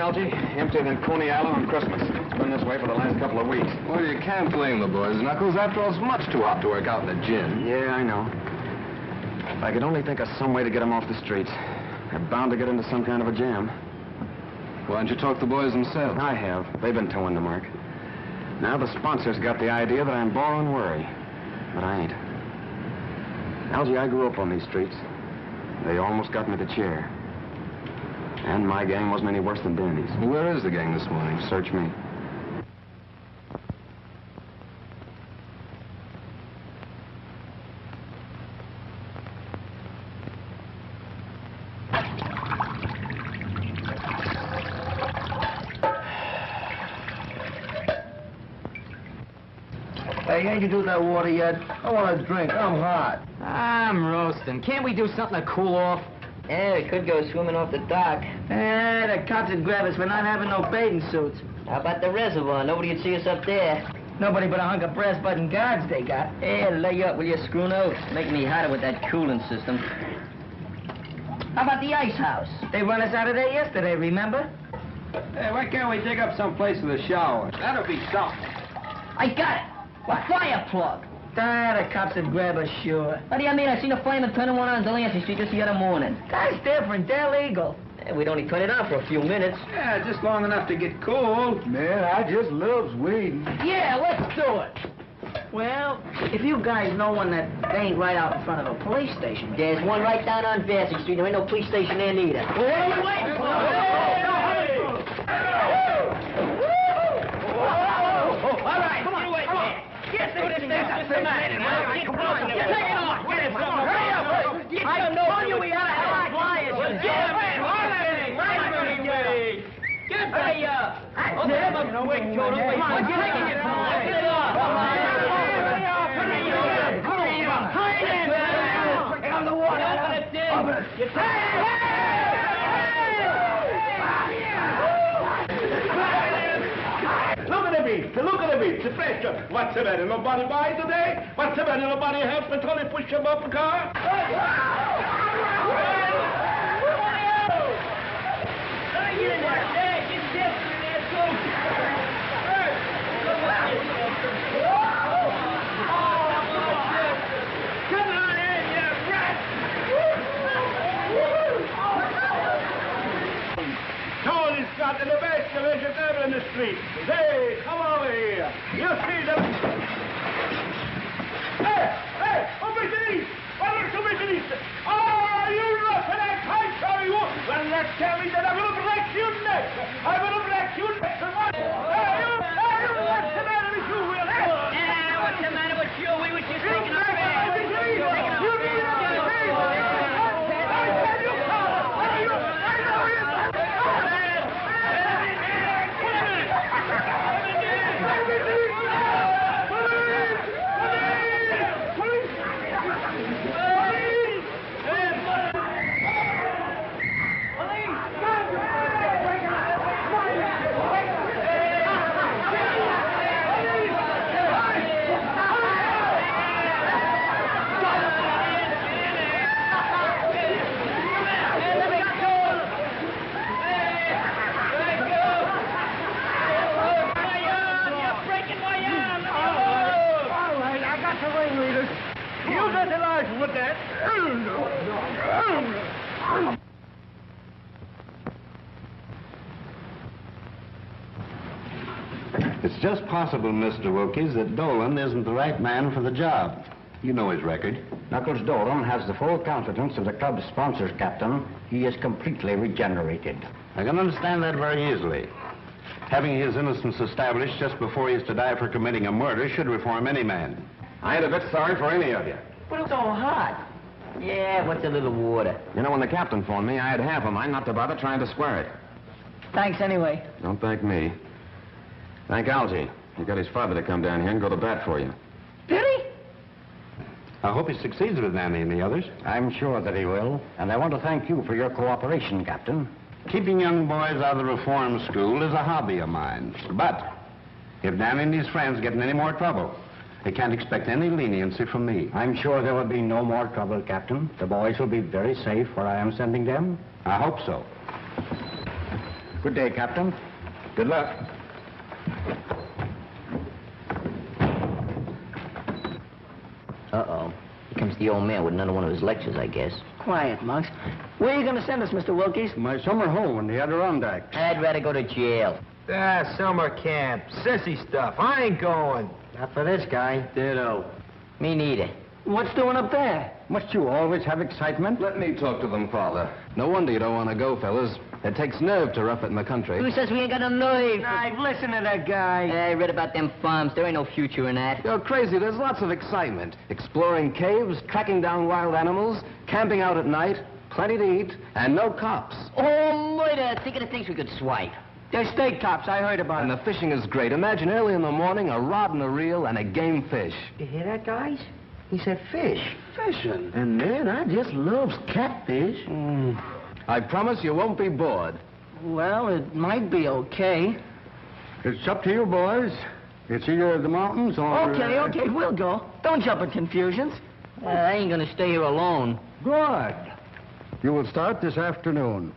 Algie? Emptier than Coney Island on Christmas. It's been this way for the last couple of weeks. Well, you can't blame the boys, Knuckles. After all, it's much too hot to work out in the gym. Yeah, I know. If I could only think of some way to get them off the streets. They're bound to get into some kind of a jam. Why don't you talk to the boys themselves? I have. They've been towing the mark. Now the sponsors got the idea that I'm borrowing worry. But I ain't. Algie, I grew up on these streets. They almost got me the chair. And my gang wasn't any worse than Danny's. Well, where is the gang this morning? Search me. Hey, ain't you do that water yet? I want a drink. I'm hot. I'm roasting. Can't we do something to cool off? Yeah, we could go swimming off the dock. The cops would grab us for not having no bathing suits. How about the reservoir? Nobody would see us up there. Nobody but a hunk of brass button guards they got. Hey, lay up, will you, screw nose? Make me hotter with that cooling system. How about the ice house? They run us out of there yesterday, remember? Hey, why can't we dig up some place for the shower? That'll be something. I got it. A fire plug. The cops would grab us, sure. What do you mean? I seen a fireman turning one on Delancey Street just the other morning. That's different. They're legal. Yeah, we'd only turn it on for a few minutes. Yeah, just long enough to get cool. Man, I just loves weed. Yeah, let's do it. Well, if you guys know one that ain't right out in front of a police station. There's one right down on Vassy Street. There ain't no police station there neither. What are you waiting for? All right, come on, wait. Get this thing up. Get it off. Get it. Hurry up. I told you we had to have flyers. Get it. Get hey, open up a quick, Joe. Don't wait. Come on, get it. Get it off. Get on the water. Open it, Dick. Open it. Look at the beach. The pressure. What's the matter? Nobody buy today? What's the matter? Nobody helps me till they push him up the car? Get in there. Hey, get Gest in there, too. Come on in, you rat. Tony's got the best division ever in the street. Hey, come over here. You see them? Hey, over to the east. Over to the east. Oh, you roughing that tight, are you? Well, let's tell me that I'm going to break your neck. I'm going to break your neck. Hey, what's the matter with you, Will? Yeah, what's the matter with you? We was just taking a bath. It's just possible, Mr. Wilkes, that Dolan isn't the right man for the job. You know his record. Knuckles Dolan has the full confidence of the club's sponsors, Captain. He is completely regenerated. I can understand that very easily. Having his innocence established just before he is to die for committing a murder should reform any man. I ain't a bit sorry for any of you. But it's so hot. Yeah, what's a little water? You know, when the captain phoned me, I had half a mind not to bother trying to square it. Thanks anyway. Don't thank me. Thank Algie. He got his father to come down here and go to bat for you. Did he? I hope he succeeds with Nanny and the others. I'm sure that he will. And I want to thank you for your cooperation, Captain. Keeping young boys out of the reform school is a hobby of mine. But if Nanny and his friends get in any more trouble, they can't expect any leniency from me. I'm sure there will be no more trouble, Captain. The boys will be very safe where I am sending them. I hope so. Good day, Captain. Good luck. Uh-oh. Here comes the old man with another one of his lectures, I guess. Quiet, Monks. Where are you going to send us, Mr. Wilkies? My summer home in the Adirondacks. I'd rather go to jail. Summer camp. Sissy stuff. I ain't going. Not for this guy. Ditto. Me neither. What's doing up there? Must you always have excitement? Let me talk to them, Father. No wonder you don't want to go, fellas. It takes nerve to rough it in the country. Who says we ain't got no nerve? I've listened to that guy. I read about them farms. There ain't no future in that. You're crazy. There's lots of excitement. Exploring caves, tracking down wild animals, camping out at night, plenty to eat, and no cops. Oh, murder! Think of the things we could swipe. There's state cops. I heard about And it. the fishing is great. Imagine early in the morning, a rod and a reel and a game fish. You hear that, guys? He said fish. Fishing? And man, I just loves catfish. I promise you won't be bored. Well, it might be okay. It's up to you, boys. It's either the mountains or... Okay, we'll go. Don't jump in confusions. I ain't gonna stay here alone. Good. You will start this afternoon.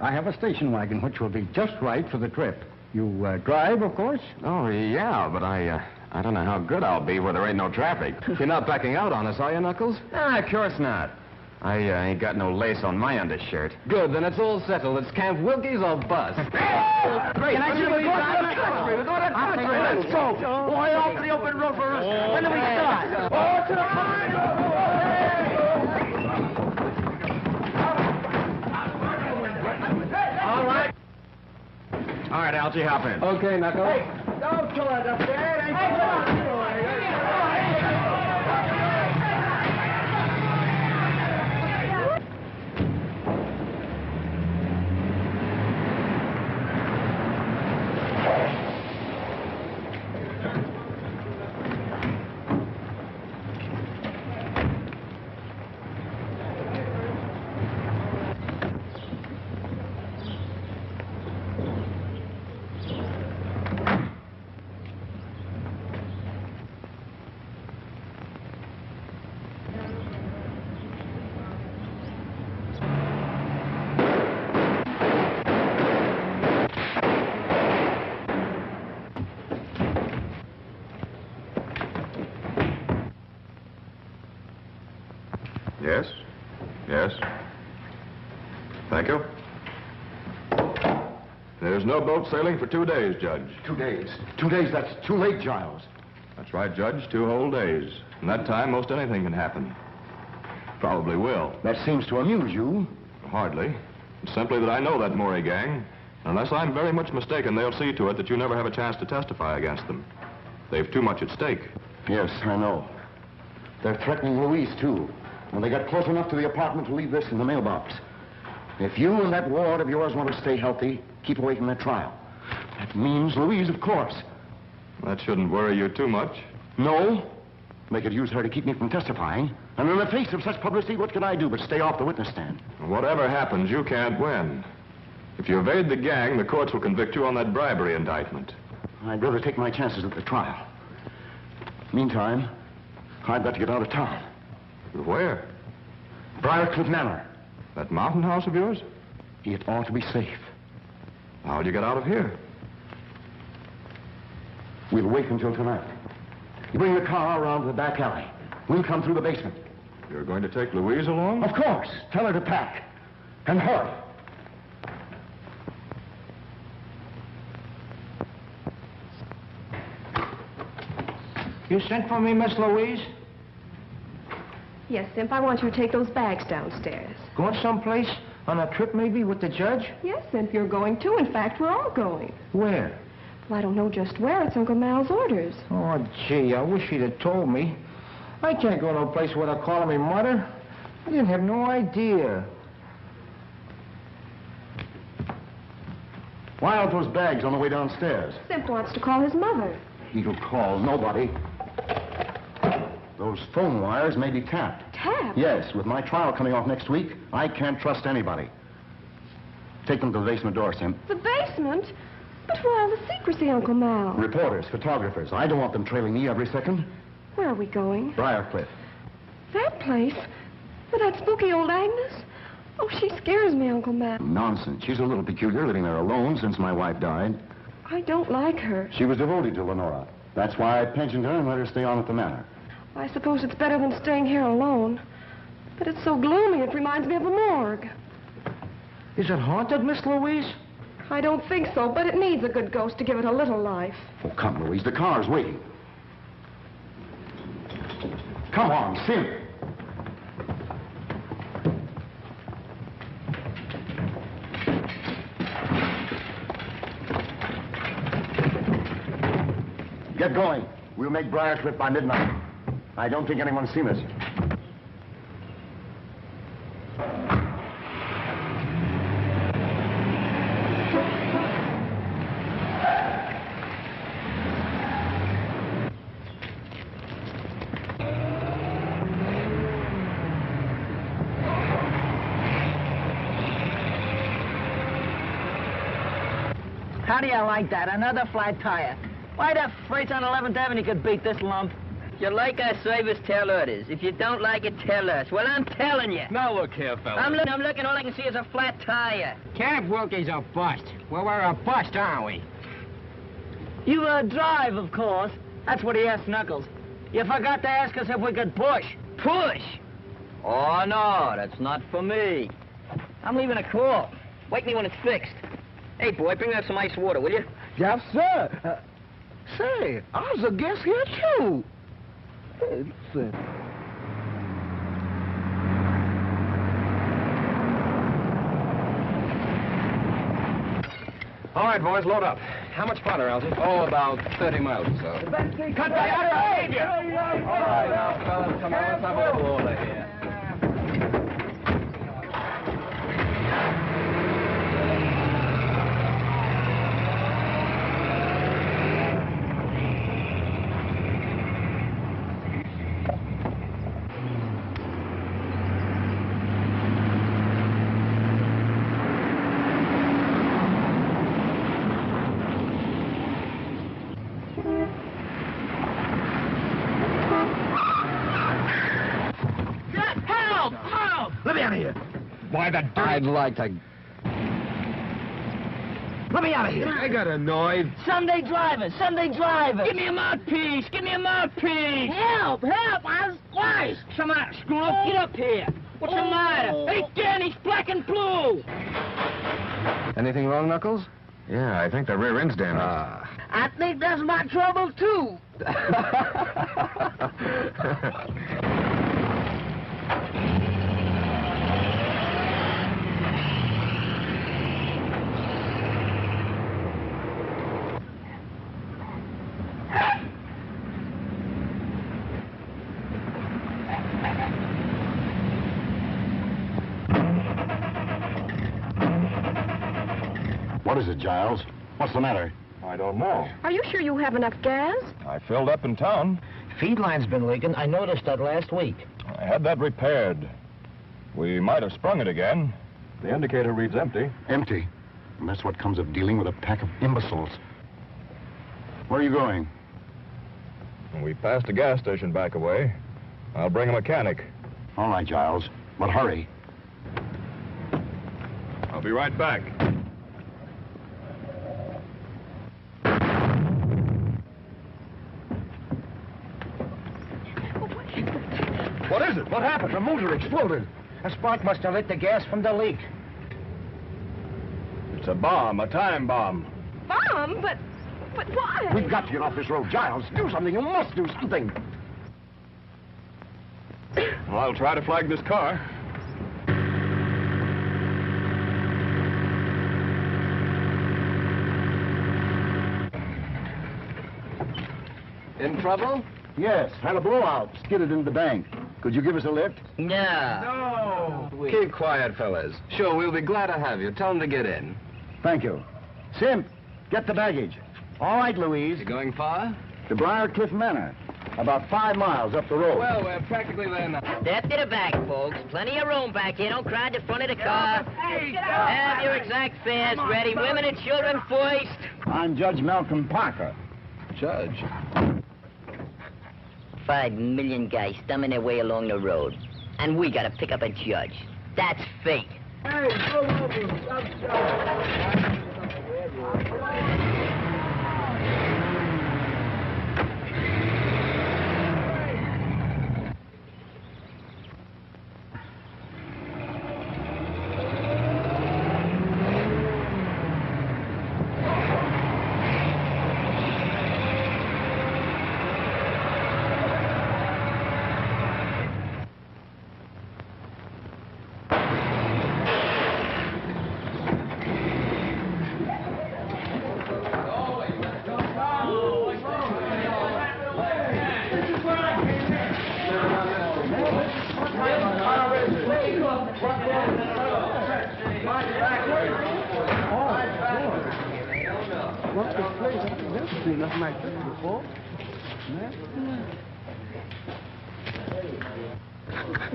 I have a station wagon which will be just right for the trip. You drive, of course? Oh, yeah, but I don't know how good I'll be where there ain't no traffic. You're not backing out on us, are you, Knuckles? Nah, of course not. I ain't got no lace on my undershirt. Good, then it's all settled. It's Camp Wilkies or bust. Great. Can I see you Let's go. Boy, off to the open road for us. When do we start? Oh, to the All right, Algie, hop in. Okay, Knuckles. Hey, don't kill us up there. Hey, come on. Yes? Yes? Thank you. There's no boat sailing for 2 days, Judge. 2 days. 2 days, that's too late, Giles. That's right, Judge. 2 whole days. In that time, most anything can happen. Probably will. That seems to amuse you. Hardly. It's simply that I know that Murray gang. Unless I'm very much mistaken, they'll see to it that you never have a chance to testify against them. They've too much at stake. Yes, I know. They're threatening Louise, too. When they got close enough to the apartment to leave this in the mailbox. If you and that ward of yours want to stay healthy, keep away from that trial. That means Louise, of course. That shouldn't worry you too much. No. They could use her to keep me from testifying. And in the face of such publicity, what can I do but stay off the witness stand? Whatever happens, you can't win. If you evade the gang, the courts will convict you on that bribery indictment. I'd rather take my chances at the trial. Meantime, I've got to get out of town. Where? Briarcliff Manor. That mountain house of yours? It ought to be safe. How'd you get out of here? We'll wait until tonight. You bring the car around to the back alley. We'll come through the basement. You're going to take Louise along? Of course. Tell her to pack. And hurry. You sent for me, Miss Louise? Yes, Simp, I want you to take those bags downstairs. Going someplace? On a trip, maybe, with the judge? Yes, Simp, you're going too. In fact, we're all going. Where? Well, I don't know just where. It's Uncle Mal's orders. Oh, gee, I wish he'd have told me. I can't go to a place where they're calling me mother. I didn't have no idea. Why aren't those bags on the way downstairs? Simp wants to call his mother. He'll call nobody. Those phone wires may be tapped. Tapped? Yes, with my trial coming off next week, I can't trust anybody. Take them to the basement door, Simp. The basement? But why all the secrecy, Uncle Mal? Reporters, photographers. I don't want them trailing me every second. Where are we going? Briarcliff. That place? With that spooky old Agnes? Oh, she scares me, Uncle Matt. Nonsense. She's a little peculiar, living there alone since my wife died. I don't like her. She was devoted to Leonora. That's why I pensioned her and let her stay on at the manor. I suppose it's better than staying here alone. But it's so gloomy, it reminds me of a morgue. Is it haunted, Miss Louise? I don't think so, but it needs a good ghost to give it a little life. Oh, come, Louise. The car's waiting. Come on, Simp. Get going. We'll make Briarcliff by midnight. I don't think anyone's seen us. How do you like that? Another flat tire. Why the freights on 11th Avenue could beat this lump? If you like our service, tell others. If you don't like it, tell us. Well, I'm telling you. Now look here, fella. I'm looking, all I can see is a flat tire. Camp Wilkie's a bust. Well, we're a bust, aren't we? You drive, of course. That's what he asked Knuckles. You forgot to ask us if we could push. Push? Oh, no, that's not for me. I'm leaving a call. Wake me when it's fixed. Hey, boy, bring out some ice water, will you? Yes, sir. Say, I was a guest here, too. All right, boys, load up. How much farther, Algy? Oh, about 30 miles or so. Cut that out of behavior! All right, now, fellas, come on, let's have a little order here. Why, the dirt... I'd like to... Let me out of here. I got annoyed. Sunday drivers, Sunday drivers. Give me a mouthpiece! Give me a mouthpiece! Help, help, I was twice. Come on, screw up, get up here! What's the matter? Hey, Dan, he's black and blue! Anything wrong, Knuckles? Yeah, I think the rear end's damaged. I think that's my trouble, too. What is it, Giles? What's the matter? I don't know. Are you sure you have enough gas? I filled up in town. Feed line's been leaking. I noticed that last week. I had that repaired. We might have sprung it again. The indicator reads empty. Empty. And that's what comes of dealing with a pack of imbeciles. Where are you going? We passed a gas station back away. I'll bring a mechanic. All right, Giles. But hurry. I'll be right back. What is it? What happened? The motor exploded. A spark must have lit the gas from the leak. It's a bomb, a time bomb. Bomb? But why? We've got to get off this road. Giles, do something. You must do something. Well, I'll try to flag this car. In trouble? Yes, had a blowout. Skidded into the bank. Could you give us a lift? No. Keep quiet, fellas. Sure, we'll be glad to have you. Tell them to get in. Thank you. Simp, get the baggage. All right, Louise. You going far? To Briarcliff Manor. About 5 miles up the road. Well, we're practically there now. Step to the back, folks. Plenty of room back here. Don't crowd the front of the car. Have your exact fares ready. Women and children first. I'm Judge Malcolm Parker. Judge? 5 million guys thumbing their way along the road. And we gotta pick up a judge. That's fate. Hey, go over.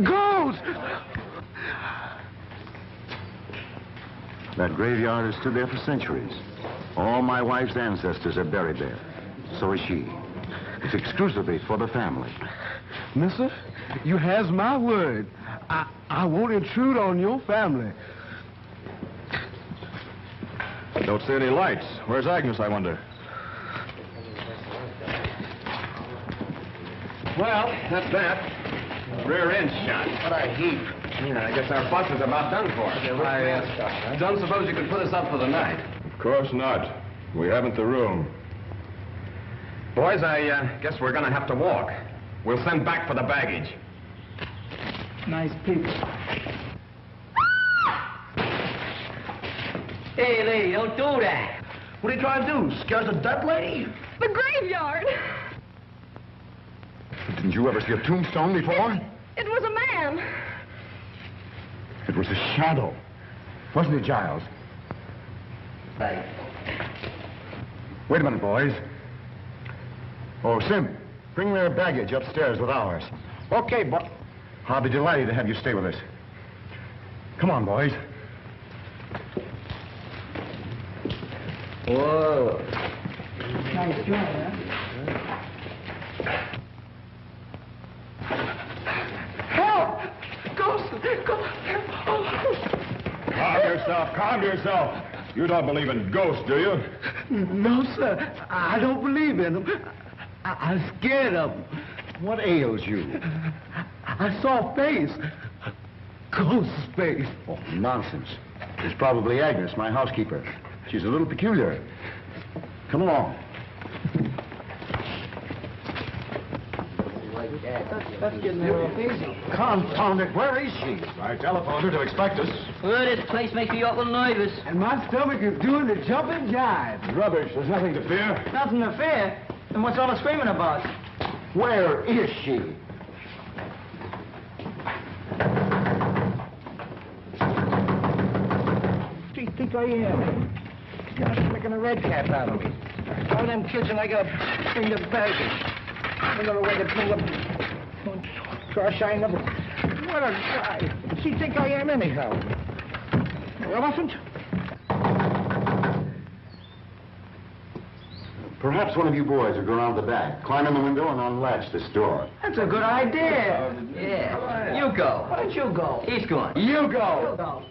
Ghost! That graveyard has stood there for centuries. All my wife's ancestors are buried there. So is she. It's exclusively for the family. Mister, you has my word. I won't intrude on your family. Don't see any lights. Where's Agnes, I wonder? Well, that's that. Rear end shot. What a heap. Yeah, I guess our bus is about done for. I don't suppose you could put us up for the night. Of course not. We haven't the room. Boys, I guess we're gonna have to walk. We'll send back for the baggage. Nice people. Hey, lady, don't do that. What are you trying to do? Scare the dead lady? The graveyard. Didn't you ever see a tombstone before? It was a man. It was a shadow. Wasn't it, Giles? Right. Wait a minute, boys. Oh, Simp, bring their baggage upstairs with ours. Okay, but... I'll be delighted to have you stay with us. Come on, boys. Whoa. Nice job, huh? Help! Ghost! Calm yourself, calm yourself. You don't believe in ghosts, do you? No, sir. I don't believe in them. I'm scared of them. What ails you? I saw a face. A ghost's face. Oh, nonsense. It's probably Agnes, my housekeeper. She's a little peculiar. Come along. That's getting a little easy. Confound it, where is she? I telephoned her to expect us. Well, this place makes me awful nervous. And my stomach is doing the jumping jive. Rubbish, there's nothing to fear. Nothing to fear. And what's all the screaming about? Where is she? What do you think I am? You're making a red cap out of me. All them kids and I gotta bring the baggage. Another way to bring up... Gosh, I never... What a guy. What's he think I am anyhow? An elephant? Perhaps one of you boys will go around the back, climb in the window, and unlatch this door. That's a good idea. Yeah. You go. Why don't you go? He's going. You go. You go.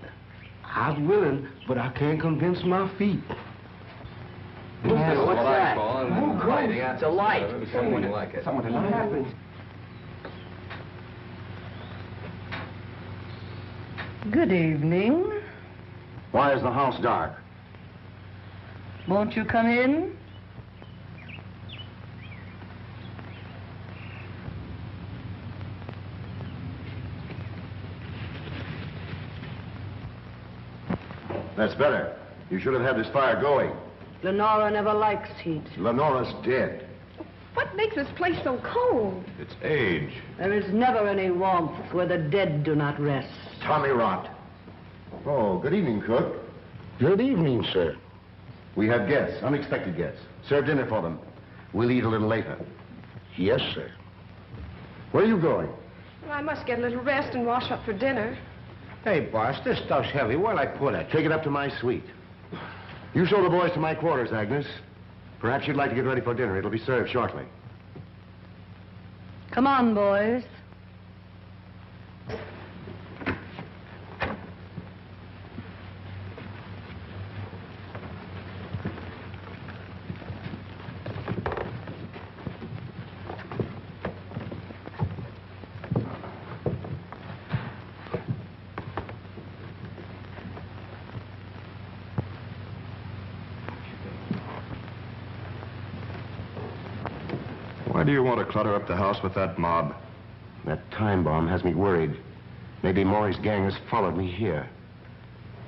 I'm willing, but I can't convince my feet. Yeah, what's that? Lighting. It's a light. Something like it. What happened? Good evening. Why is the house dark? Won't you come in? That's better. You should have had this fire going. Leonora never likes heat. Lenora's dead. What makes this place so cold? It's age. There is never any warmth where the dead do not rest. Tommy rot. Oh, good evening, cook. Good evening, sir. We have guests, unexpected guests. Serve dinner for them. We'll eat a little later. Yes, sir. Where are you going? Well, I must get a little rest and wash up for dinner. Hey, boss, this stuff's heavy. Where'll I put it? Take it up to my suite. You show the boys to my quarters, Agnes. Perhaps you'd like to get ready for dinner. It'll be served shortly. Come on, boys. Why do you want to clutter up the house with that mob? That time bomb has me worried. Maybe Maury's gang has followed me here.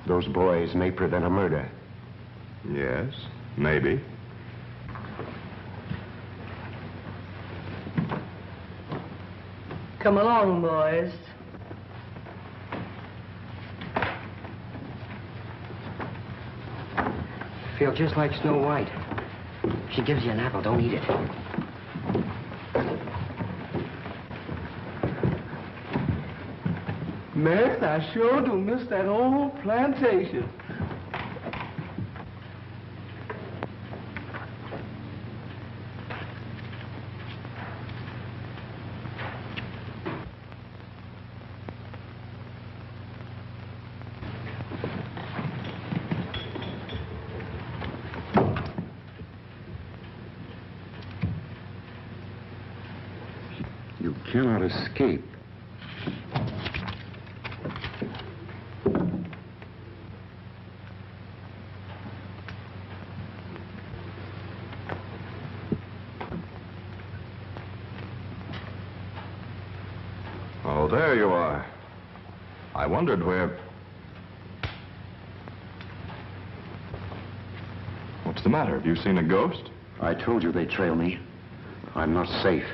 Those boys may prevent a murder. Yes, maybe. Come along, boys. Feel just like Snow White. She gives you an apple, don't eat it. Max, I sure do miss that old plantation. You cannot escape. Oh, there you are. I wondered where... What's the matter? Have you seen a ghost? I told you they'd trail me. I'm not safe.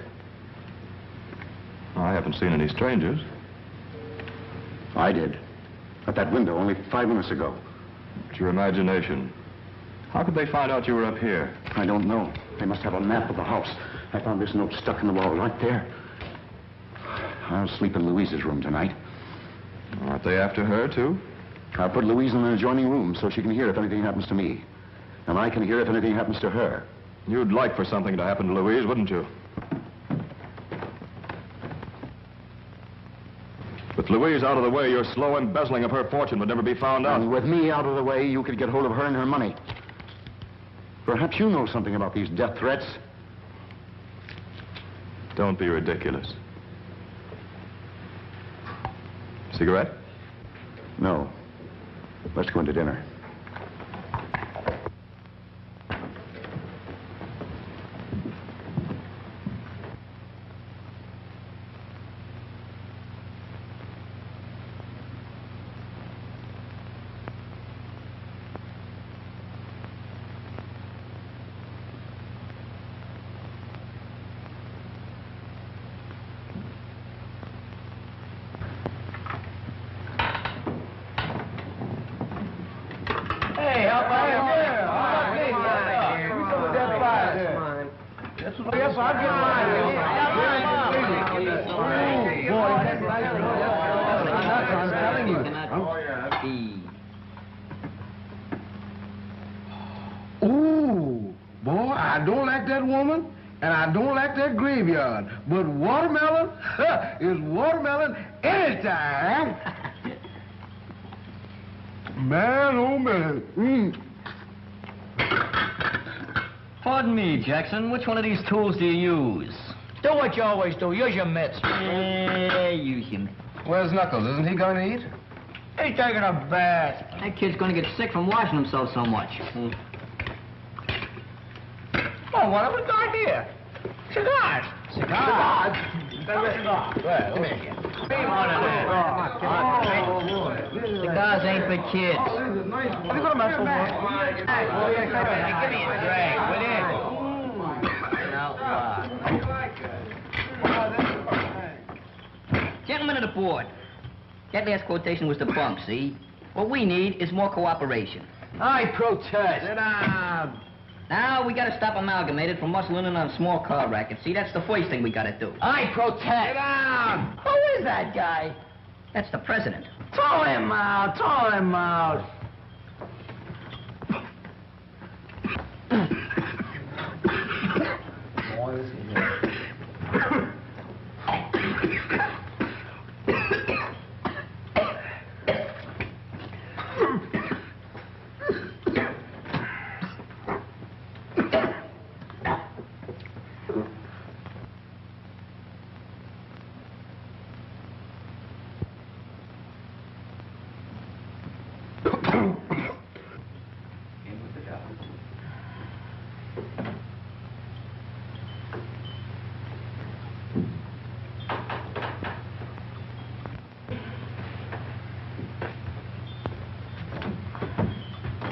I haven't seen any strangers. I did. At that window only 5 minutes ago. It's your imagination. How could they find out you were up here? I don't know. They must have a map of the house. I found this note stuck in the wall right there. I'll sleep in Louise's room tonight. Aren't they after her, too? I'll put Louise in an adjoining room so she can hear if anything happens to me. And I can hear if anything happens to her. You'd like for something to happen to Louise, wouldn't you? With Louise out of the way, your slow embezzling of her fortune would never be found out. And with me out of the way, you could get hold of her and her money. Perhaps you know something about these death threats. Don't be ridiculous. Cigarette? No. Let's go into dinner. Yes, I'll get mine. I'm telling you. Ooh, boy, I don't like that woman, and I don't like that graveyard. But watermelon is watermelon anytime. Man, oh man. Pardon me, Jackson. Which one of these tools do you use? Do what you always do. Use your mitts. Use your mitts. Where's Knuckles? Isn't he going to eat? He's taking a bath. That kid's gonna get sick from washing himself so much. Oh, what have we got here? Cigars. Cigars? Well, come here. Cigars ain't for kids. What are you going to mess with? Give me a drag, will you? Gentlemen of the board, that last quotation was the bunk, see? What we need is more cooperation. I protest. Sit down. Now, we gotta stop Amalgamated from muscling in on small car rackets. See, that's the first thing we gotta do. I protest. Sit down. Who is that guy? That's the president. Throw him out. Throw him out.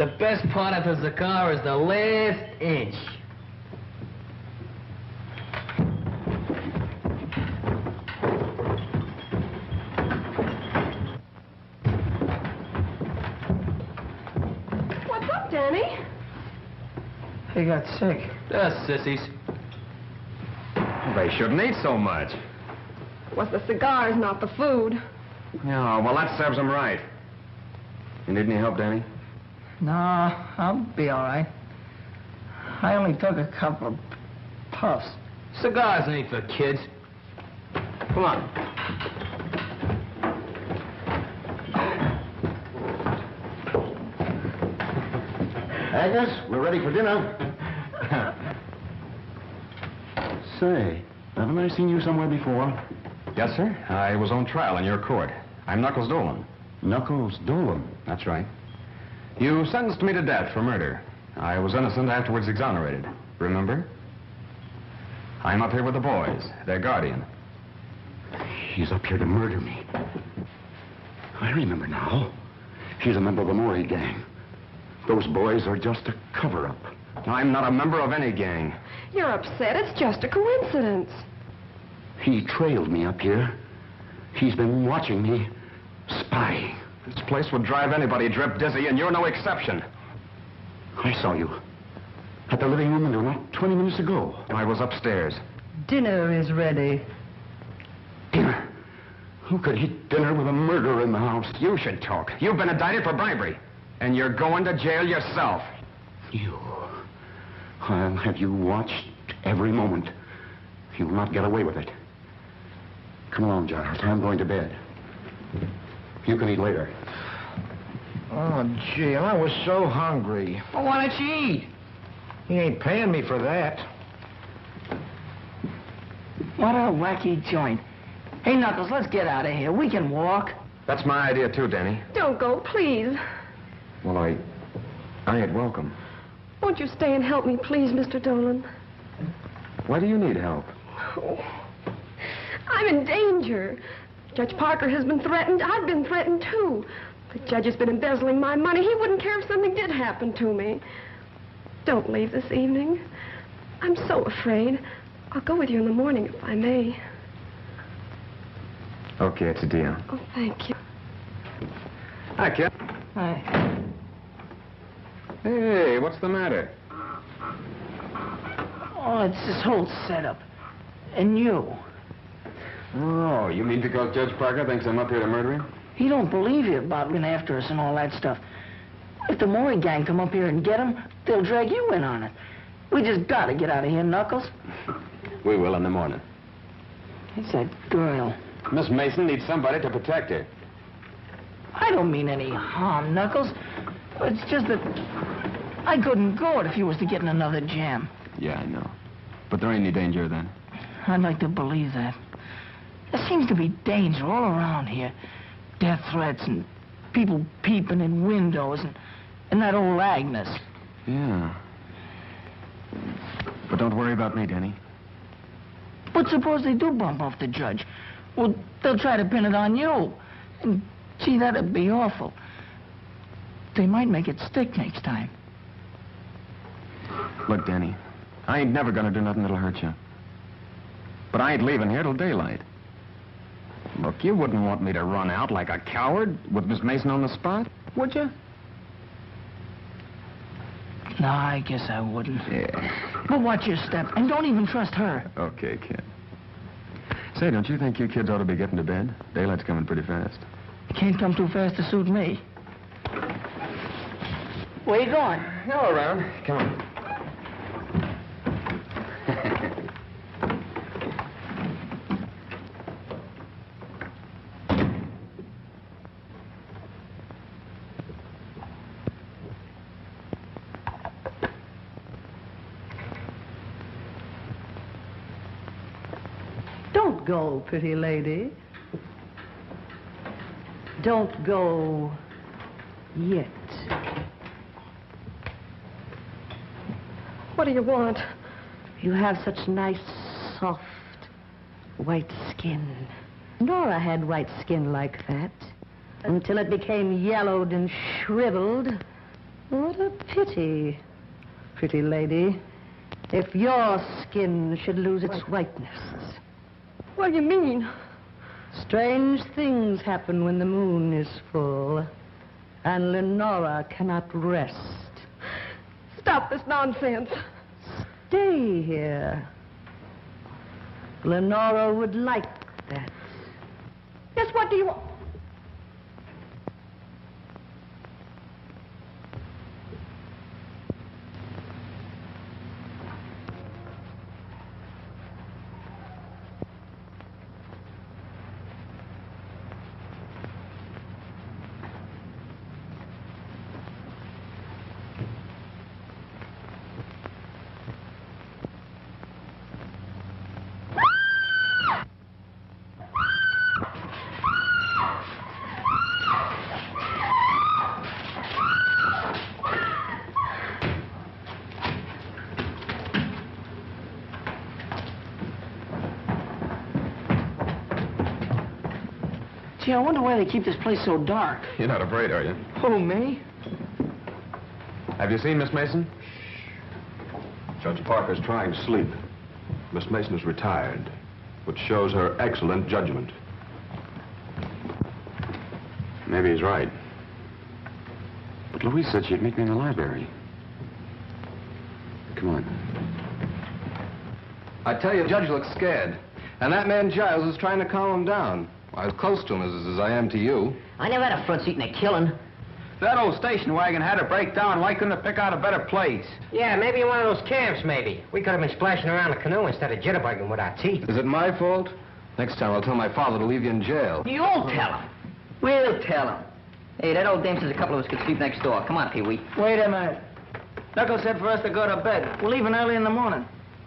the best part of the cigar is the last inch. What's up, Danny? He got sick. Sissies. They shouldn't eat so much. It was the cigars, not the food. Yeah, well, that serves them right. You need any help, Danny? No, I'll be all right. I only took a couple of puffs. Cigars ain't for kids. Come on. Agnes, we're ready for dinner. Say, haven't I seen you somewhere before? Yes, sir. I was on trial in your court. I'm Knuckles Dolan. Knuckles Dolan? That's right. You sentenced me to death for murder. I was innocent, afterwards exonerated. Remember? I'm up here with the boys, their guardian. He's up here to murder me. I remember now. He's a member of the Maury gang. Those boys are just a cover-up. I'm not a member of any gang. You're upset. It's just a coincidence. He trailed me up here. He's been watching me, spying. This place would drive anybody drip dizzy, and you're no exception. I saw you at the living room window not 20 minutes ago. I was upstairs. Dinner is ready. Dinner? Who could eat dinner with a murderer in the house? You should talk. You've been indicted for bribery, and you're going to jail yourself. You. I'll have you watched every moment. You'll not get away with it. Come along, Giles. I'm going to bed. You can eat later. Oh, gee, I was so hungry. Well, why don't you eat? He ain't paying me for that. What a wacky joint. Hey, Knuckles, let's get out of here. We can walk. That's my idea, too, Danny. Don't go, please. Well, I ain't welcome. Won't you stay and help me, please, Mr. Dolan? Why do you need help? Oh, I'm in danger. Judge Parker has been threatened. I've been threatened, too. The judge has been embezzling my money. He wouldn't care if something did happen to me. Don't leave this evening. I'm so afraid. I'll go with you in the morning, if I may. Okay, it's a deal. Oh, thank you. Hi, kid. Hi. Hey, what's the matter? Oh, it's this whole setup. And you. Oh, you mean because Judge Parker thinks I'm up here to murder him? He don't believe you about being after us and all that stuff. If the Maury gang come up here and get him, they'll drag you in on it. We just gotta get out of here, Knuckles. We will in the morning. It's that girl. Miss Mason needs somebody to protect her. I don't mean any harm, Knuckles. It's just that I couldn't go it if you was to get in another jam. Yeah, I know. But there ain't any danger then. I'd like to believe that. There seems to be danger all around here. Death threats and people peeping in windows and that old Agnes. Yeah. But don't worry about me, Danny. But suppose they do bump off the judge? Well, they'll try to pin it on you. And, gee, that'd be awful. They might make it stick next time. Look, Danny, I ain't never gonna do nothing that'll hurt you. But I ain't leaving here till daylight. Look, you wouldn't want me to run out like a coward with Miss Mason on the spot, would you? No, I guess I wouldn't. Yeah. But watch your step, and don't even trust her. Okay, kid. Say, don't you think you kids ought to be getting to bed? Daylight's coming pretty fast. It can't come too fast to suit me. Where you going? Go around. Come on. Don't go, pretty lady. Don't go yet. What do you want? You have such nice, soft, white skin. Nora had white skin like that until it became yellowed and shriveled. What a pity, pretty lady, if your skin should lose its whiteness. What do you mean? Strange things happen when the moon is full, and Leonora cannot rest. Stop this nonsense. Stay here. Leonora would like that. Yes, what do you want? Gee, I wonder why they keep this place so dark. You're not afraid, are you? Who, me? Have you seen Miss Mason? Judge Parker's trying to sleep. Miss Mason is retired, which shows her excellent judgment. Maybe he's right. But Louise said she'd meet me in the library. Come on. I tell you, the judge looks scared. And that man Giles is trying to calm him down. Well, as close to him as I am to you. I never had a front seat in a killing. That old station wagon had to break down. Why couldn't it pick out a better place? Yeah, maybe in one of those camps, maybe. We could have been splashing around the canoe instead of jitterbugging with our teeth. Is it my fault? Next time I'll tell my father to leave you in jail. You'll tell him. We'll tell him. Hey, that old dame says a couple of us could sleep next door. Come on, Pee-wee. Wait a minute. Knuckles said for us to go to bed. We're leaving early in the morning.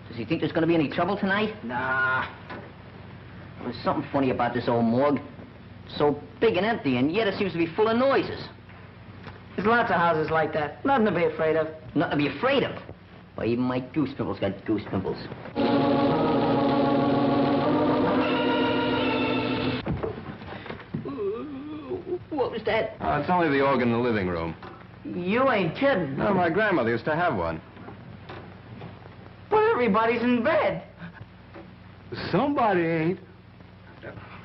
Does he think there's going to be any trouble tonight? Nah. There's something funny about this old morgue. So big and empty, and yet it seems to be full of noises. There's lots of houses like that. Nothing to be afraid of. Nothing to be afraid of. Why, even my goose pimples got goose pimples. What was that? It's only the organ in the living room. You ain't kidding. No, my grandmother used to have one. But everybody's in bed. Somebody ain't.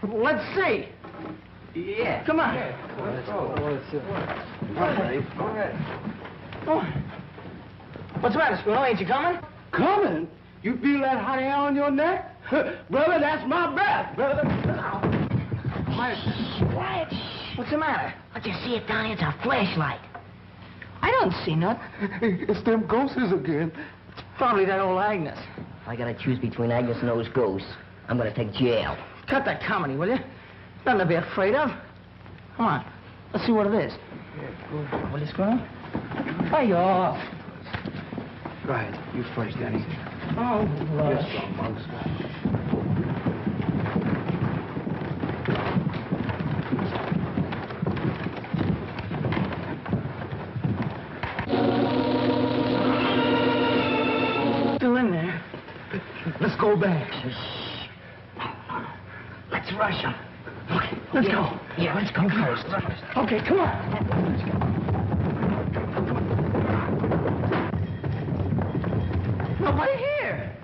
Let's see. Yeah. Come on. Let's go. Oh. What's the matter, Spooner? Ain't you coming? Coming? You feel that hot air on your neck? Brother, that's my breath, brother. Quiet. What's the matter? What you see it down here? It's a flashlight. I don't see nothing. It's them ghosts again. Probably that old Agnes. If I gotta choose between Agnes and those ghosts, I'm gonna take jail. Cut that comedy, will you? Nothing to be afraid of. Come on. Let's see what it is. Will you, Spooner? Hey, off. Go ahead. You first, Danny. Oh, Yes, strong monks. Still in there. Let's go back. Let's rush them. Okay, let's go. Yeah, let's go first. Okay, come on. Nobody here.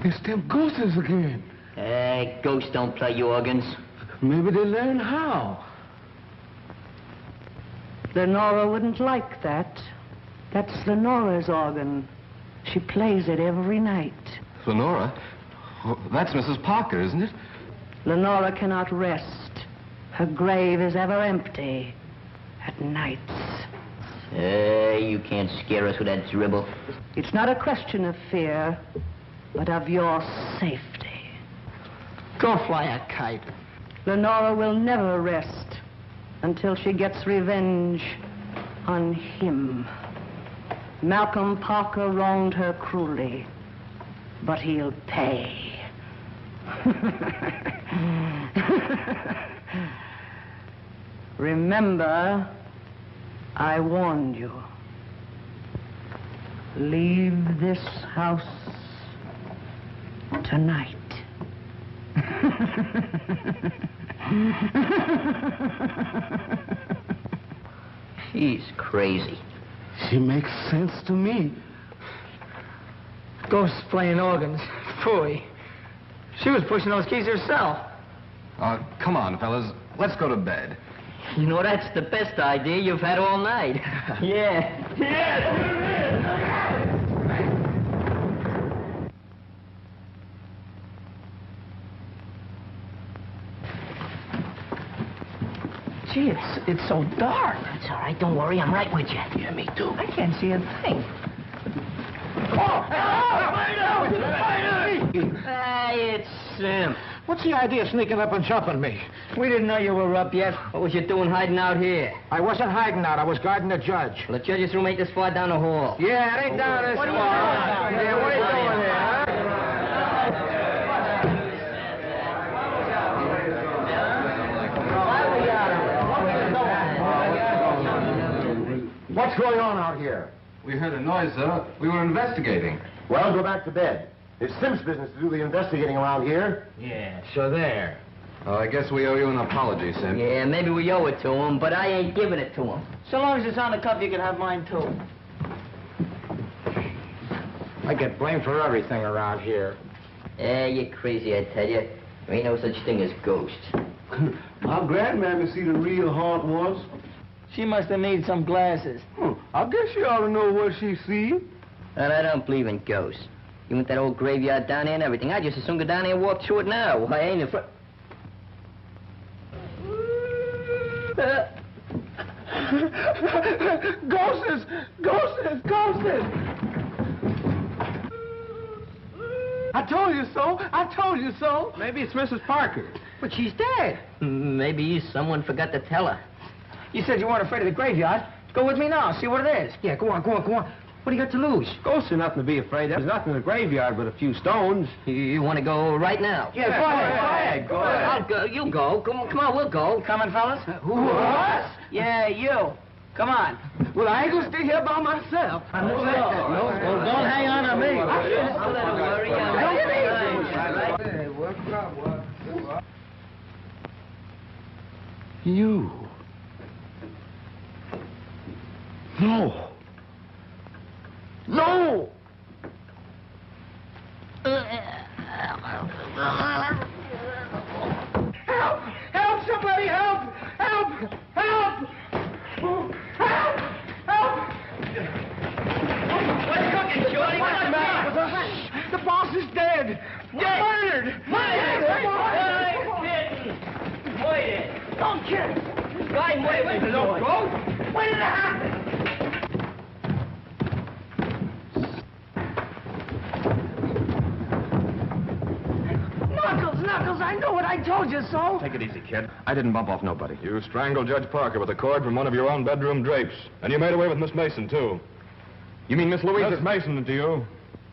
It's them ghosts again. Hey, ghosts don't play organs. Maybe they learn how. Leonora wouldn't like that. That's Leonora's organ. She plays it every night. Leonora? Oh, that's Mrs. Parker, isn't it? Leonora cannot rest. Her grave is ever empty at nights. Hey, you can't scare us with that dribble. It's not a question of fear, but of your safety. Go fly a kite. Leonora will never rest until she gets revenge on him. Malcolm Parker wronged her cruelly, but he'll pay. Remember, I warned you. Leave this house tonight. She's crazy. She makes sense to me. Ghosts playing organs. Phooey. She was pushing those keys herself. Come on, fellas. Let's go to bed. You know, that's the best idea you've had all night. Yeah. Gee, it's so dark. That's all right. Don't worry. I'm right with you. Yeah, me too. I can't see a thing. Hey, it's Simp. What's the idea of sneaking up and jumping me? We didn't know you were up yet. What was you doing hiding out here? I wasn't hiding out. I was guarding the judge. Well, the judge's room ain't this far down the hall. Yeah, it ain't down this far. Yeah, what are you doing here, huh? What's going on out here? We heard a noise, sir. We were investigating. Well, go back to bed. It's Simp's business to do the investigating around here. Yeah, so there. Oh, I guess we owe you an apology, Simp. Yeah, maybe we owe it to him, but I ain't giving it to him. So long as it's on the cup, you can have mine, too. I get blamed for everything around here. Yeah, you're crazy, I tell you. There ain't no such thing as ghosts. I'm glad, man, to see the real haunt ones. She must have need some glasses. I guess you ought to know what she see. And I don't believe in ghosts. You want that old graveyard down there and everything. I just as soon go down there and walk through it now. I ain't afraid. Ghosts! Ghosts! Ghosts! I told you so! I told you so! Maybe it's Mrs. Parker. But she's dead. Maybe someone forgot to tell her. You said you weren't afraid of the graveyard. Go with me now, see what it is. Yeah, go on. What do you got to lose? Ghosts are nothing to be afraid of. There's nothing in the graveyard but a few stones. You want to go right now? Yeah, go ahead. I'll go. You go. Come on, we'll go. Coming, fellas? Who, us? Yeah, you. Come on. Well, I ain't gonna stay here by myself. No, don't hang on to me. You. No. No! Help! Help! Somebody help! Help! Help! Help! Help! What's cooking, Shorty? What's the matter? The boss is dead! Murdered! Wait! Don't kid! Guy, wait! Don't go! When did it happen? Knuckles, I know it. I told you so. Take it easy, kid. I didn't bump off nobody. You strangled Judge Parker with a cord from one of your own bedroom drapes. And you made away with Miss Mason, too. You mean Miss Louise? Miss Mason to you.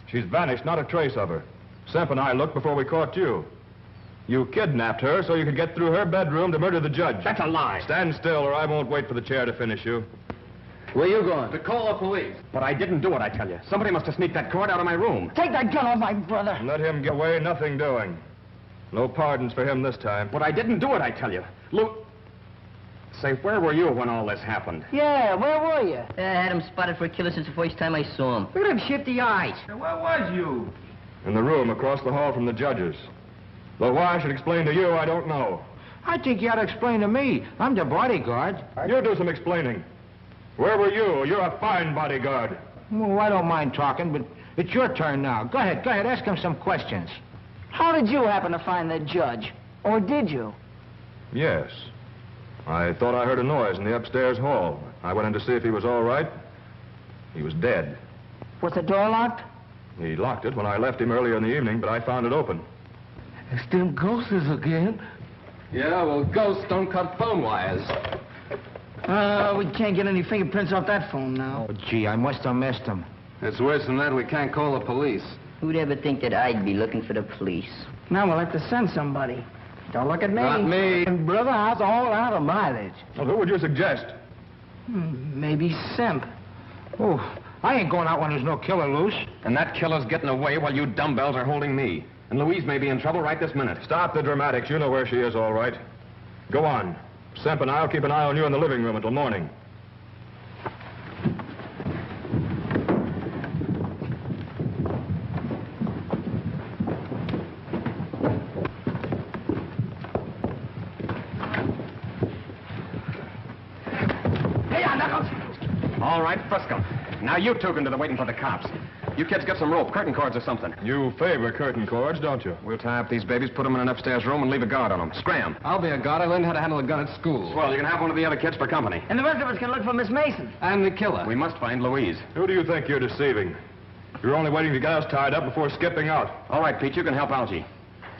She's vanished, not a trace of her. Simp and I looked before we caught you. You kidnapped her so you could get through her bedroom to murder the judge. That's a lie. Stand still or I won't wait for the chair to finish you. Where you going? To call the police. But I didn't do it, I tell you. Somebody must have sneaked that cord out of my room. Take that gun off my brother. And let him get away, nothing doing. No pardons for him this time. But I didn't do it, I tell you. Say, where were you when all this happened? Yeah, where were you? I had him spotted for a killer since the first time I saw him. Look at him shifty eyes. Where was you? In the room across the hall from the judges. Though why I should explain to you, I don't know. I think you ought to explain to me. I'm the bodyguard. You do some explaining. Where were you? You're a fine bodyguard. Well, I don't mind talking, but it's your turn now. Go ahead, ask him some questions. How did you happen to find the judge? Or did you? Yes. I thought I heard a noise in the upstairs hall. I went in to see if he was all right. He was dead. Was the door locked? He locked it when I left him earlier in the evening, but I found it open. It's them ghosts again. Yeah, well, ghosts don't cut phone wires. We can't get any fingerprints off that phone now. Oh, gee, I must have missed him. It's worse than that. We can't call the police. Who'd ever think that I'd be looking for the police? Now we'll have to send somebody. Don't look at me. Not me. And brother, I was all out of mileage. Well, who would you suggest? Maybe Simp. Oh, I ain't going out when there's no killer loose. And that killer's getting away while you dumbbells are holding me. And Louise may be in trouble right this minute. Stop the dramatics. You know where she is, all right. Go on. Simp and I'll keep an eye on you in the living room until morning. All right, frisk 'em. Now you two can do the waiting for the cops. You kids get some rope, curtain cords or something. You favor curtain cords, don't you? We'll tie up these babies, put them in an upstairs room, and leave a guard on them. Scram. I'll be a guard. I learned how to handle a gun at school. Well, you can have one of the other kids for company. And the rest of us can look for Miss Mason. I'm the killer. We must find Louise. Who do you think you're deceiving? You're only waiting to get us tied up before skipping out. All right, Pete, you can help Algie.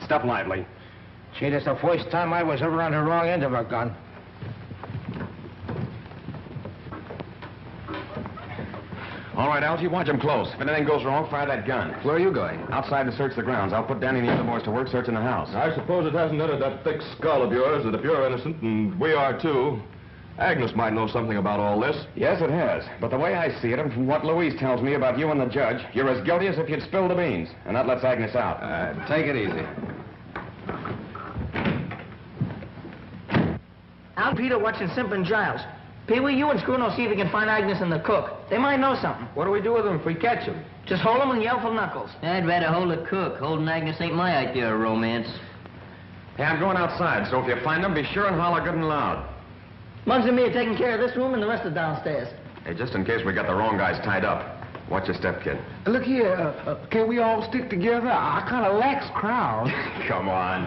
Step lively. Gee, that's the first time I was ever on the wrong end of a gun. All right, Algie, watch him close. If anything goes wrong, fire that gun. Where are you going? Outside to search the grounds. I'll put Danny and the other boys to work searching the house. I suppose it hasn't entered that thick skull of yours that if you're innocent, and we are too, Agnes might know something about all this. Yes, it has. But the way I see it, and from what Louise tells me about you and the judge, you're as guilty as if you'd spilled the beans. And that lets Agnes out. Take it easy. Al and Peter watching Simp and Giles. Pee-wee, you and Scruno see if you can find Agnes and the cook. They might know something. What do we do with them if we catch them? Just hold them and yell for Knuckles. I'd rather hold a cook. Holding Agnes ain't my idea of romance. Hey, I'm going outside, so if you find them, be sure and holler good and loud. Muggs and me are taking care of this room and the rest are downstairs. Hey, just in case we got the wrong guys tied up. Watch your step, kid. Look here, can we all stick together? I kind of lacks crowd. Come on.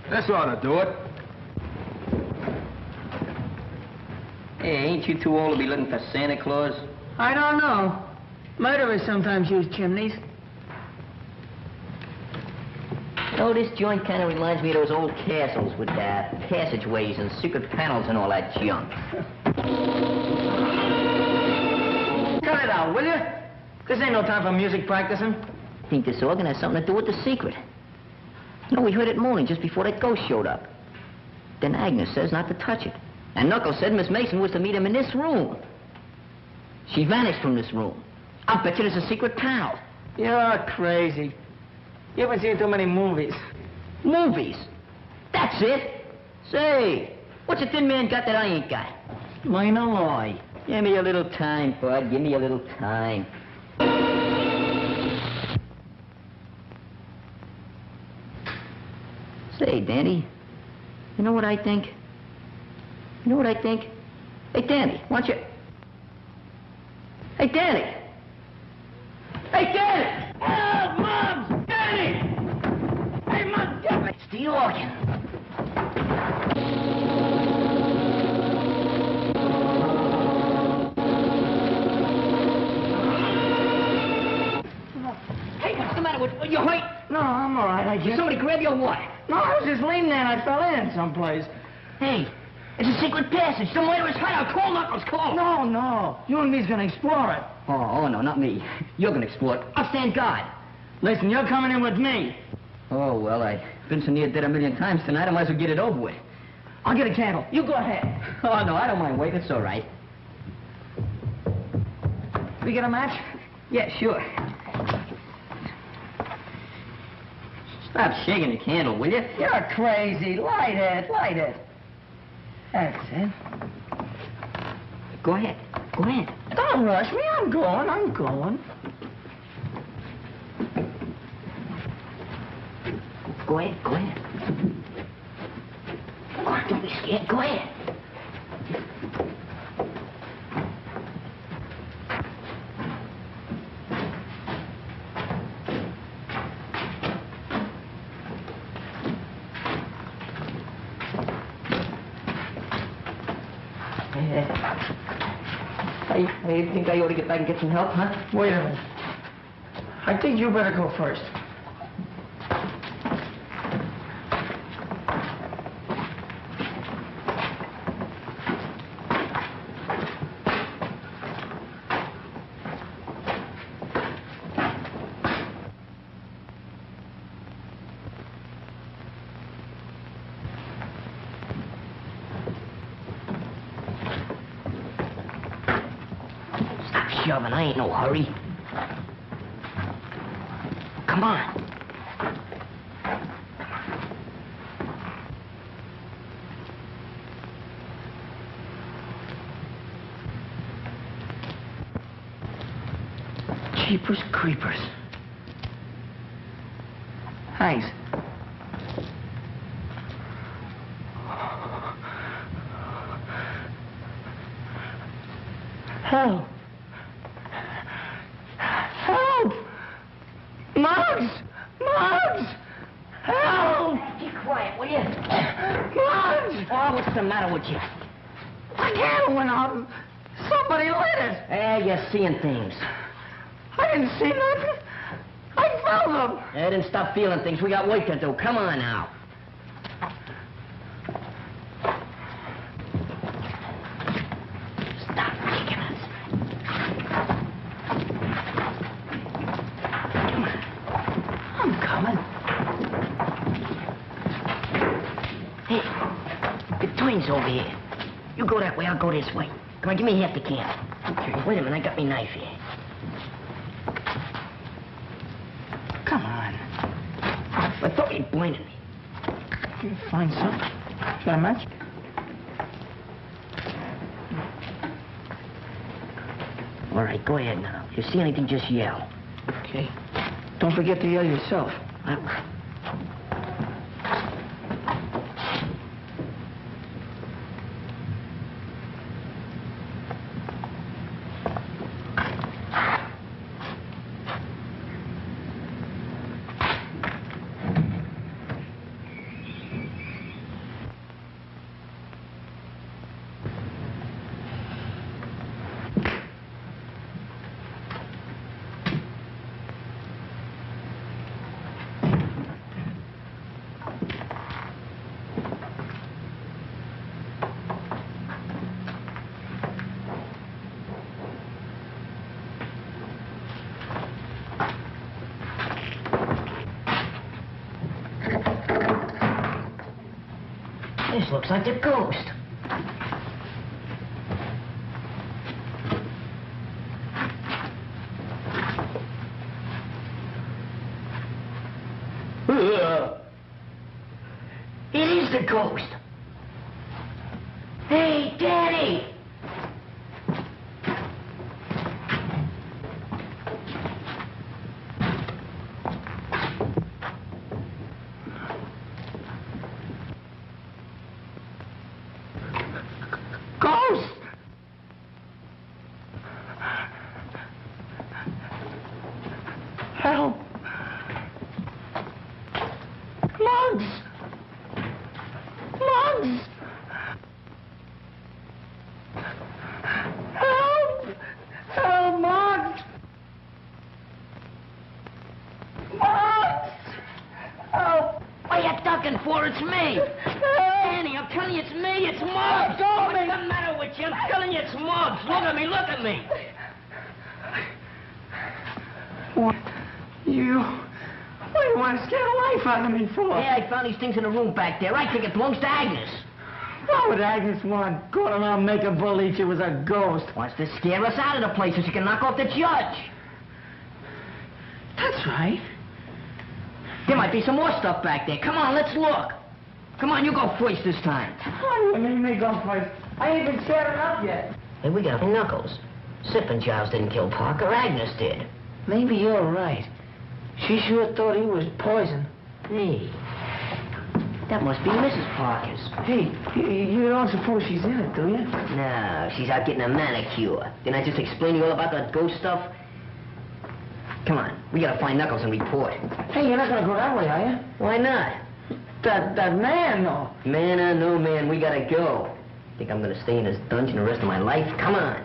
This ought to do it. Hey, ain't you too old to be looking for Santa Claus? I don't know. Murderers sometimes use chimneys. Oh, this joint kind of reminds me of those old castles with passageways and secret panels and all that junk. Cut it out, will you? This ain't no time for music practicing. I think this organ has something to do with the secret. No, we heard it moaning just before that ghost showed up. Then Agnes says not to touch it. And Knuckles said Miss Mason was to meet him in this room. She vanished from this room. I'll bet you there's a secret panel. You're crazy. You haven't seen too many movies. Movies? That's it? Say, what's a thin man got that I ain't got? Mine a lie. Give me a little time, bud. Give me a little time. Say, Danny, you know what I think? You know what I think? Hey, Danny, why don't you... Hey, Danny! Hey, Danny! Oh, Mom! Danny! Hey, Mom, get me! It's the organ. Hey, what's the matter with you? Hurt? No, I'm all right, I Did just... somebody grab your what? No, I was just leaning there and I fell in someplace. Hey, it's a secret passage. Some way to his hideout. Call Knuckles, call. No. You and me's gonna explore it. Oh, no, not me. You're gonna explore it. I'll stand guard. Listen, you're coming in with me. Oh, well, I've been so near dead a million times tonight, I might as well get it over with. I'll get a candle. You go ahead. Oh, no, I don't mind waiting. It's all right. We get a match? Yeah, sure. Stop shaking the candle, will you? You're crazy. Light it. That's it. Go ahead. Don't rush me. I'm going. Go ahead. Come on, don't be scared. Go ahead. I think I ought to get back and get some help, huh? Wait a minute. I think you better go first. shoving. I ain't no hurry. Come on. Jeepers creepers. Thanks. Help! Help! Muggs! Muggs! Help! Keep quiet, will you? Muggs! Oh, what's the matter with you? The candle went out. Somebody lit it. Eh, you're seeing things. I didn't see nothing. I felt them. Eh, then stop feeling things. We got work to do. Come on now. Stop kicking us. Come on. I'm coming. Hey, the twins over here. You go that way, I'll go this way. Come on, give me half the can. Okay. Wait a minute, I got me knife here. Come on. I thought you'd blinded me. You find something? Got a match? All right, go ahead now. If you see anything, just yell. Okay. Don't forget to yell yourself. This looks like the ghost. It is the ghost. Hey, Daddy! Ghost! Help! Muggs! Muggs! Help! Help, Muggs! Muggs! Help! What are you ducking for? It's me! Annie, I'm telling you it's me! It's Muggs! What's the matter with you? I'm telling you it's Muggs! Look at me! Look at me! What? You want to scare the life out of me for? Yeah, I found these things in the room back there. I think it belongs to Agnes. What would Agnes want? Going around making believe she was a ghost. Wants to scare us out of the place so she can knock off the judge. That's right. There might be some more stuff back there. Come on, let's look. Come on, you go first this time. What do you mean me go first? I ain't even set it up yet. Hey, we got Knuckles. Simp and Giles didn't kill Parker. Agnes did. Maybe you're right. She sure thought he was poison. Hey, that must be Mrs. Parker's. Hey, you don't suppose she's in it, do you? No, she's out getting a manicure. Didn't I just explain to you all about that ghost stuff? Come on, we gotta find Knuckles and report. Hey, you're not gonna go that way, are you? Why not? That man, though. Man or no man, we gotta go. Think I'm gonna stay in this dungeon the rest of my life? Come on.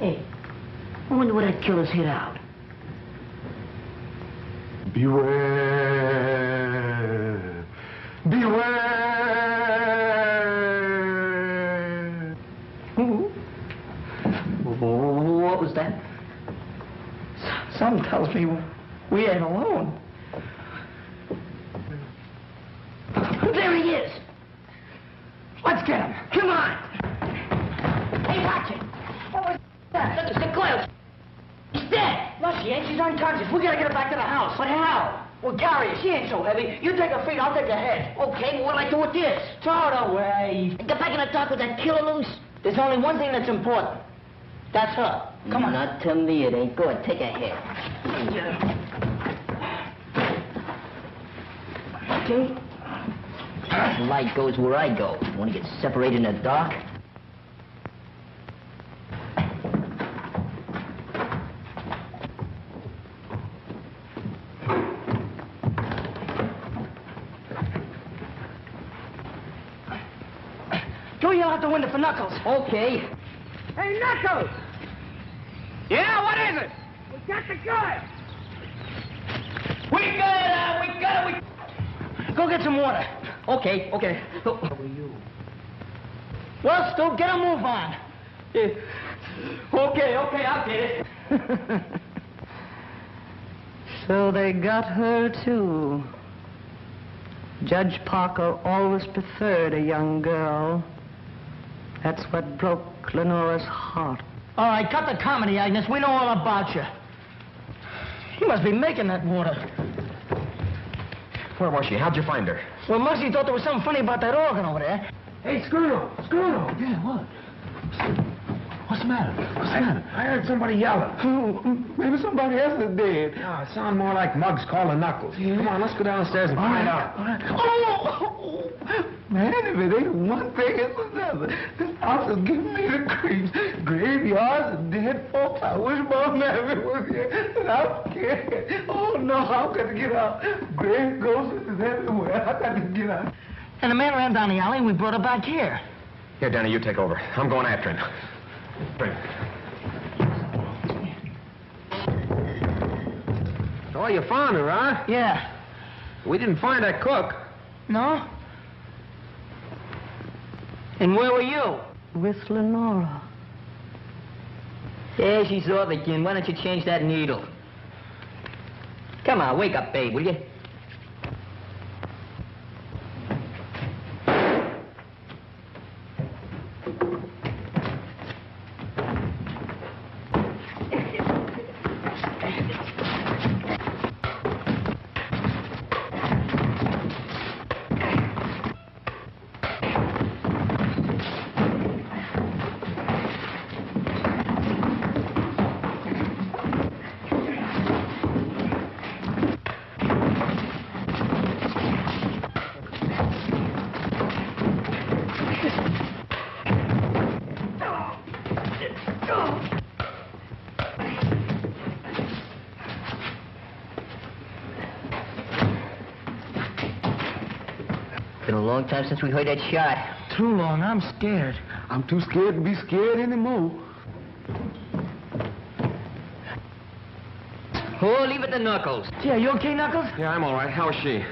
Hey, I wonder where that killer's hid out. Beware. Beware. What was that? Something tells me we ain't alone. There he is. Let's get him. Come on. Hey, watch it. What was that? Look, it's the clothes. She's dead. No, she ain't. She's unconscious. We gotta get her back to the house. But how? We'll carry her. She ain't so heavy. You take her feet, I'll take her head. Okay, well, what'll I do with this? Throw it away. Get back in the dark with that killer loose. There's only one thing that's important. That's her. Come on. Not to me, it ain't good. Take her head. Okay. The light goes where I go. Want to get separated in the dark? Go yell out the window for Knuckles. Okay. Hey, Knuckles! Yeah, what is it? We got the guy! We got it! Go get some water. Okay. Well, Stu, get a move on. Okay, I'll get it. So they got her, too. Judge Parker always preferred a young girl. That's what broke Leonora's heart. All right, cut the comedy, Agnes. We know all about you. You must be making that water. Where was she? How'd you find her? Well, Muggsy thought there was something funny about that organ over there. Hey, Screw! Yeah, what? What's the matter? I heard somebody yelling. Maybe somebody else is dead. No, it sounded more like Muggs calling Knuckles. Yeah. Come on, let's go downstairs and find out. All right. Oh! Man, if it ain't one thing, it's another. This house is giving me the creeps. Graveyards and dead folks. I wish my mammy was here. And I'm scared. Oh, no, I've got to get out. Grave ghosts is everywhere. I've got to get out. And the man ran down the alley and we brought her back here. Here, Danny, you take over. I'm going after him. Oh, you found her, huh? Yeah. We didn't find that cook. No? And where were you? With Leonora. Yeah, she's off again. Why don't you change that needle? Come on, wake up, babe, will you? Been a long time since we heard that shot. Too long. I'm scared. I'm too scared to be scared anymore. Oh, leave it to Knuckles. Yeah, you okay, Knuckles? Yeah, I'm all right. How's she?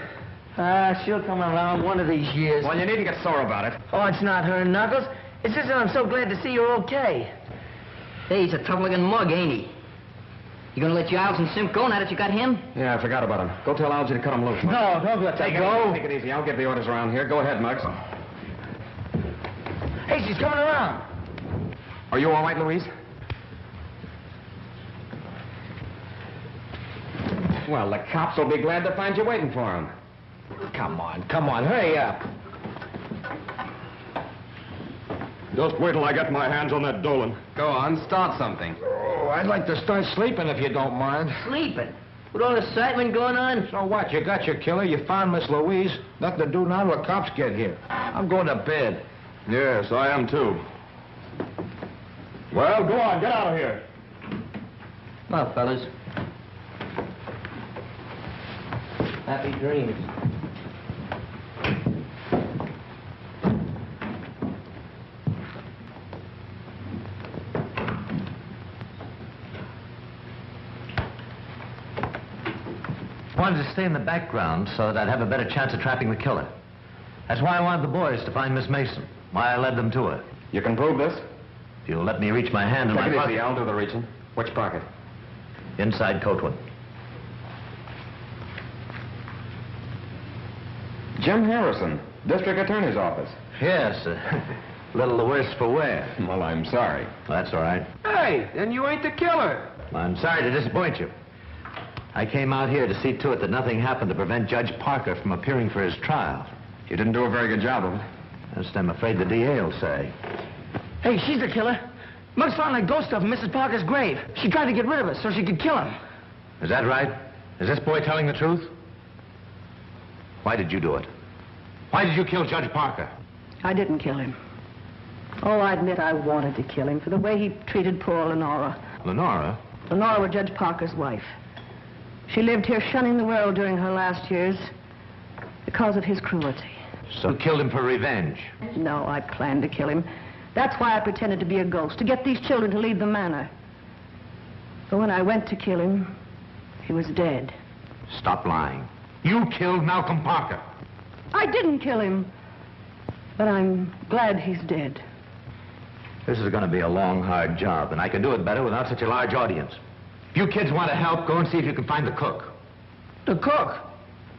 She'll come around one of these years. Well, you needn't get sore about it. Oh, it's not her, Knuckles. It's just that I'm so glad to see you're okay. Hey, he's a tough-looking mug, ain't he? You gonna let Giles and Simp go now that you got him? Yeah, I forgot about him. Go tell Algie to cut him loose. Muggs. No, don't let that go. Take it easy. I'll give the orders around here. Go ahead, Muggs. Hey, she's coming around. Are you all right, Louise? Well, the cops will be glad to find you waiting for them. Come on, hurry up. Just wait till I get my hands on that Dolan. Go on, start something. Oh, I'd like to start sleeping if you don't mind. Sleeping? With all the excitement going on? So what? You got your killer, you found Miss Louise. Nothing to do now till the cops get here. I'm going to bed. Yes, I am too. Well, go on, get out of here. Well, fellas. Happy dreams. wanted to stay in the background so that I'd have a better chance of trapping the killer. That's why I wanted the boys to find Miss Mason, why I led them to her. You can prove this? If you'll let me reach my hand in my Take it pocket. easy, I'll do the reaching. Which pocket? Inside coat one. Jim Harrison, District Attorney's Office. Yes, a little the worse for wear. Well, I'm sorry. That's all right. Hey, then you ain't the killer. I'm sorry to disappoint you. I came out here to see to it that nothing happened to prevent Judge Parker from appearing for his trial. You didn't do a very good job of it. Just I'm afraid the DA will say. Hey, she's the killer. Muggs found that ghost stuff in Mrs. Parker's grave. She tried to get rid of us so she could kill him. Is that right? Is this boy telling the truth? Why did you do it? Why did you kill Judge Parker? I didn't kill him. Oh, I admit I wanted to kill him for the way he treated poor Leonora. Leonora? Leonora was Judge Parker's wife. She lived here shunning the world during her last years because of his cruelty. So you killed him for revenge? No, I planned to kill him. That's why I pretended to be a ghost, to get these children to leave the manor. But when I went to kill him, he was dead. Stop lying. You killed Malcolm Parker. I didn't kill him, but I'm glad he's dead. This is going to be a long, hard job, and I can do it better without such a large audience. If you kids want to help, go and see if you can find the cook. The cook?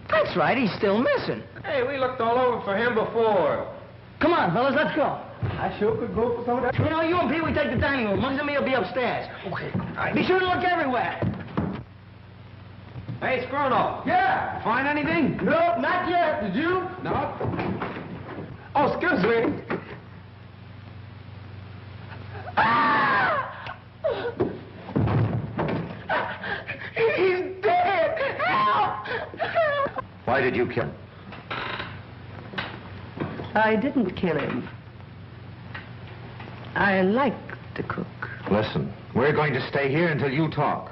That's right, he's still missing. Hey, we looked all over for him before. Come on, fellas, let's go. I sure could go for some of that. You know, you and Pete, we take the dining room. Muggs and me will be upstairs. Okay. All right. Be sure to look everywhere. Hey, Scrono. Yeah. Find anything? No, not yet. Did you? No. Oh, excuse me. He's dead. Help! Why did you kill him? I didn't kill him. I like to cook. Listen, we're going to stay here until you talk.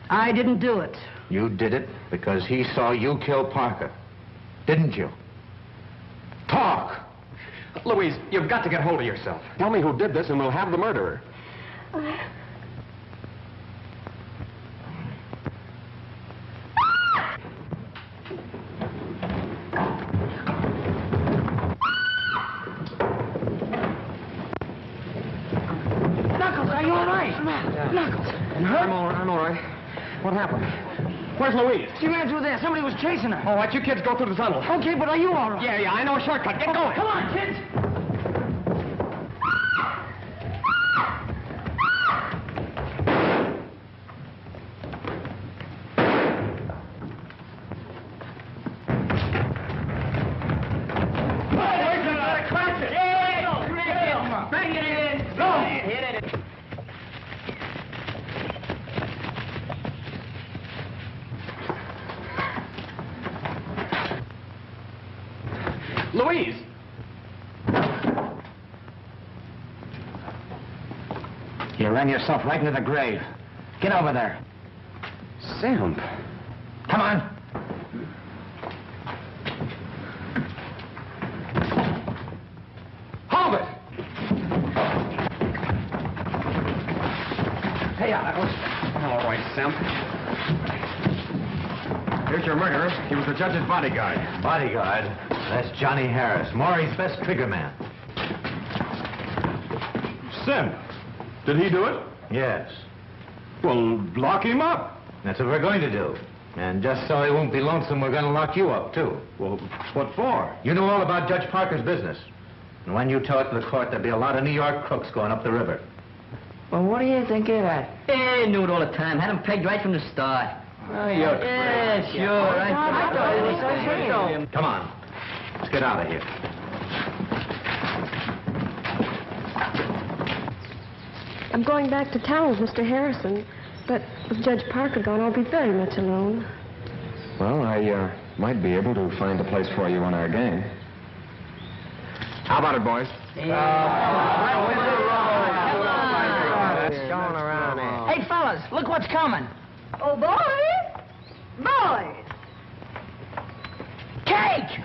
I didn't do it. You did it because he saw you kill Parker. Didn't you? Talk! Louise, you've got to get hold of yourself. Tell me who did this and we'll have the murderer. Knuckles, are you all right? Knuckles. I'm all right. What happened? Where's Louise? She ran through there. Somebody was chasing her. All right, you kids go through the tunnel. Okay, but are you all right? Yeah, I know a shortcut. Get going. Come on, kids. Louise! You ran yourself right into the grave. Get over there. Simp. Come on. Hold it! Hey, Knuckles. All right, Simp. Here's your murderer. He was the judge's bodyguard. Bodyguard? That's Johnny Harris, Maury's best triggerman. Simp. Did he do it? Yes. Well, lock him up. That's what we're going to do. And just so he won't be lonesome, we're going to lock you up, too. Well, what for? You know all about Judge Parker's business. And when you tell it to the court, there'll be a lot of New York crooks going up the river. Well, what do you think of that? Hey, knew it all the time. Had him pegged right from the start. Oh, you're Yeah, sure. I thought it was anything. Come on. Let's get out of here. I'm going back to town with Mr. Harrison, but with Judge Parker gone, I'll be very much alone. Well, I might be able to find a place for you on our gang. How about it, boys? Hey, fellas, look what's coming. Oh, boys! Boys! Cake!